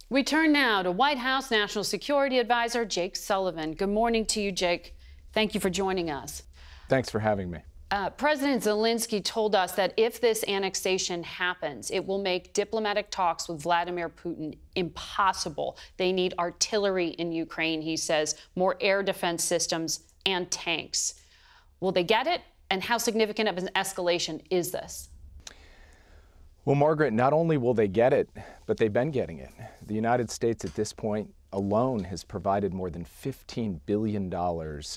We turn now to White House National Security Advisor Jake Sullivan. Good morning to you, Jake. Thank you for joining us. Thanks for having me. President Zelensky told us that if this annexation happens, it will make diplomatic talks with Vladimir Putin impossible. They need artillery in Ukraine, he says, more air defense systems and tanks. Will they get it? And how significant of an escalation is this? Well, Margaret, not only will they get it, but they've been getting it. The United States at this point alone has provided more than $15 billion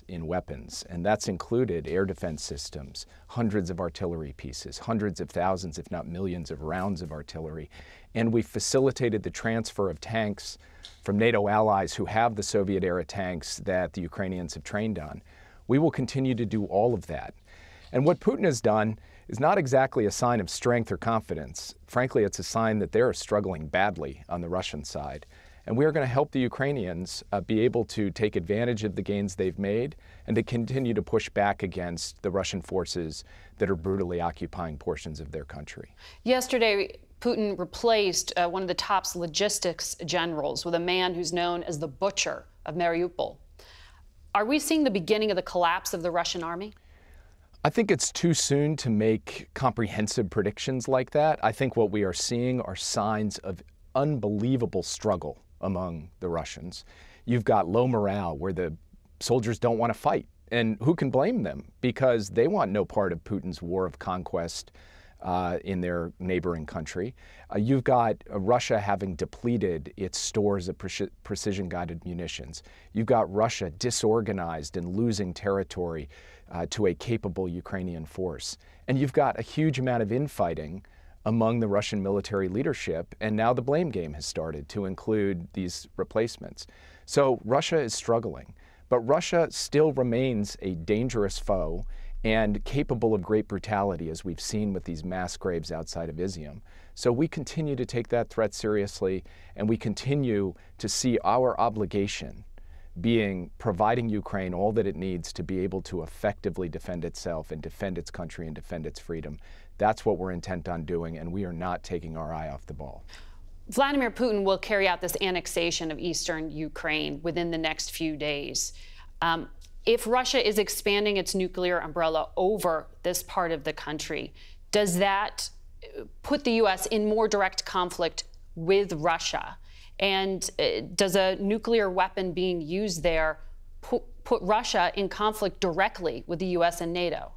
in weapons, and that's included air defense systems, hundreds of artillery pieces, hundreds of thousands, if not millions of rounds of artillery. And we facilitated the transfer of tanks from NATO allies who have the Soviet-era tanks that the Ukrainians have trained on. We will continue to do all of that. And what Putin has done is not exactly a sign of strength or confidence. Frankly, it's a sign that they're struggling badly on the Russian side. And we are going to help the Ukrainians be able to take advantage of the gains they've made and to continue to push back against the Russian forces that are brutally occupying portions of their country. Yesterday, Putin replaced one of the top logistics generals with a man who's known as the Butcher of Mariupol. Are we seeing the beginning of the collapse of the Russian army? I think it's too soon to make comprehensive predictions like that. I think what we are seeing are signs of unbelievable struggle among the Russians. You've got low morale where the soldiers don't want to fight. And who can blame them? Because they want no part of Putin's war of conquest in their neighboring country. You've got Russia having depleted its stores of precision-guided munitions. You've got Russia disorganized and losing territory to a capable Ukrainian force. And you've got a huge amount of infighting among the Russian military leadership, and now the blame game has started to include these replacements. So Russia is struggling, but Russia still remains a dangerous foe and capable of great brutality, as we've seen with these mass graves outside of Izium. So we continue to take that threat seriously, and we continue to see our obligation being providing Ukraine all that it needs to be able to effectively defend itself and defend its country and defend its freedom. That's what we're intent on doing, and we are not taking our eye off the ball. Vladimir Putin will carry out this annexation of eastern Ukraine within the next few days. If Russia is expanding its nuclear umbrella over this part of the country, does that put the U.S. in more direct conflict with Russia? And does a nuclear weapon being used there put Russia in conflict directly with the U.S. and NATO?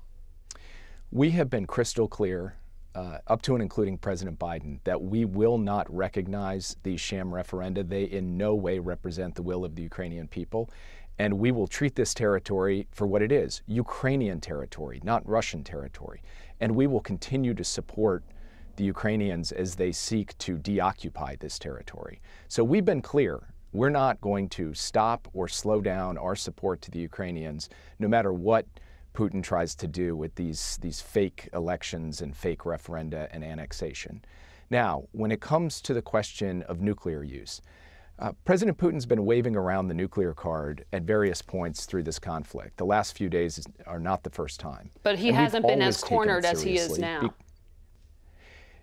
We have been crystal clear, up to and including President Biden, that we will not recognize these sham referenda. They in no way represent the will of the Ukrainian people. And we will treat this territory for what it is, Ukrainian territory, not Russian territory. And we will continue to support the Ukrainians as they seek to deoccupy this territory. So we've been clear. We're not going to stop or slow down our support to the Ukrainians, no matter what Putin tries to do with these fake elections and fake referenda and annexation. Now, when it comes to the question of nuclear use, President Putin's been waving around the nuclear card at various points through this conflict. The last few days are not the first time. But he hasn't been as cornered as he is now.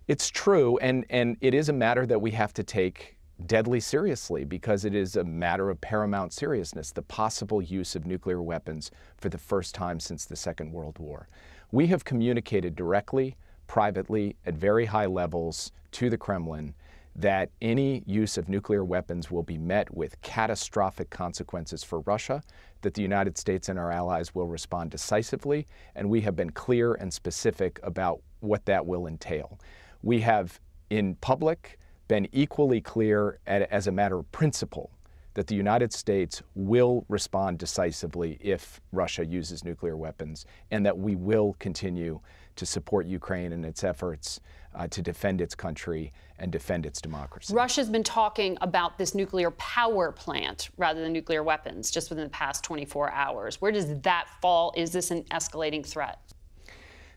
It's true, and it is a matter that we have to take deadly seriously because it is a matter of paramount seriousness, the possible use of nuclear weapons for the first time since the Second World War. We have communicated directly, privately, at very high levels to the Kremlin that any use of nuclear weapons will be met with catastrophic consequences for Russia, that the United States and our allies will respond decisively, and we have been clear and specific about what that will entail. We have, in public, been equally clear as a matter of principle that the United States will respond decisively if Russia uses nuclear weapons, and that we will continue to support Ukraine in its efforts to defend its country and defend its democracy. Russia's been talking about this nuclear power plant rather than nuclear weapons just within the past 24 hours. Where does that fall? Is this an escalating threat?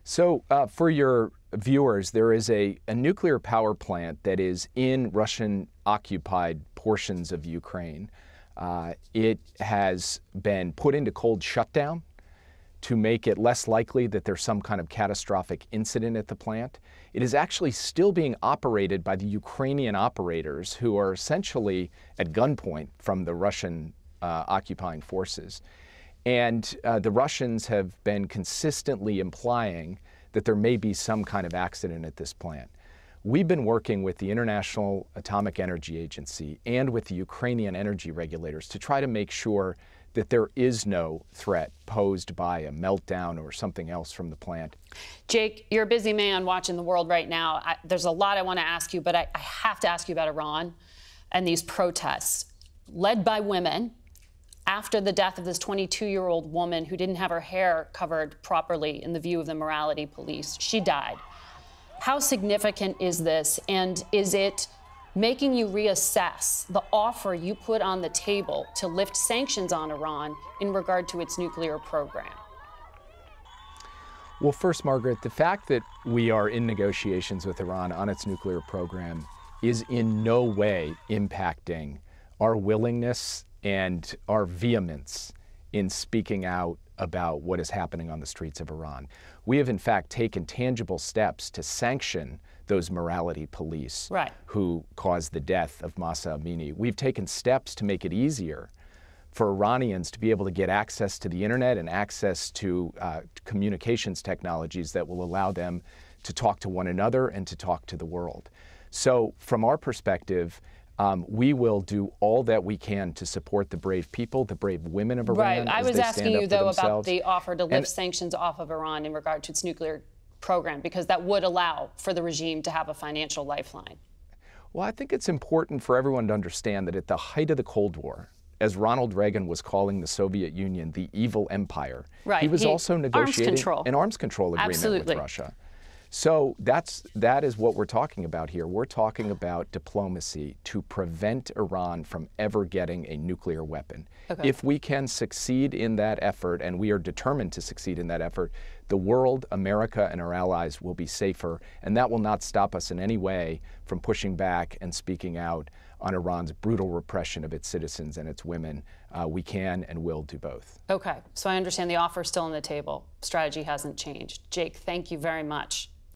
So for your viewers, there is a nuclear power plant that is in Russian-occupied portions of Ukraine. It has been put into cold shutdown to make it less likely that there's some kind of catastrophic incident at the plant. It is actually still being operated by the Ukrainian operators who are essentially at gunpoint from the Russian occupying forces. And the Russians have been consistently implying that there may be some kind of accident at this plant. We've been working with the International Atomic Energy Agency and with the Ukrainian energy regulators to try to make sure that there is no threat posed by a meltdown or something else from the plant. Jake, you're a busy man watching the world right now. There's a lot I want to ask you, but I have to ask you about Iran and these protests led by women after the death of this 22-year-old woman who didn't have her hair covered properly in the view of the morality police. She died. How significant is this, and is it making you reassess the offer you put on the table to lift sanctions on Iran in regard to its nuclear program? Well, first, Margaret, the fact that we are in negotiations with Iran on its nuclear program is in no way impacting our willingness and our vehemence in speaking out about what is happening on the streets of Iran. We have, in fact, taken tangible steps to sanction those morality police who caused the death of Mahsa Amini. We've taken steps to make it easier for Iranians to be able to get access to the internet and access to communications technologies that will allow them to talk to one another and to talk to the world. So from our perspective, we will do all that we can to support the brave people, the brave women of Iran. Right. I was asking you, though, about the offer to lift sanctions off of Iran in regard to its nuclear program, because that would allow for the regime to have a financial lifeline. Well, I think it's important for everyone to understand that at the height of the Cold War, as Ronald Reagan was calling the Soviet Union the evil empire, he was also negotiating an arms control agreement with Russia. So that is what we're talking about here. We're talking about diplomacy to prevent Iran from ever getting a nuclear weapon. If we can succeed in that effort, and we are determined to succeed in that effort, the world, America, and our allies will be safer, and that will not stop us in any way from pushing back and speaking out on Iran's brutal repression of its citizens and its women. We can and will do both. Okay, so I understand the offer is still on the table. Strategy hasn't changed. Jake, thank you very much.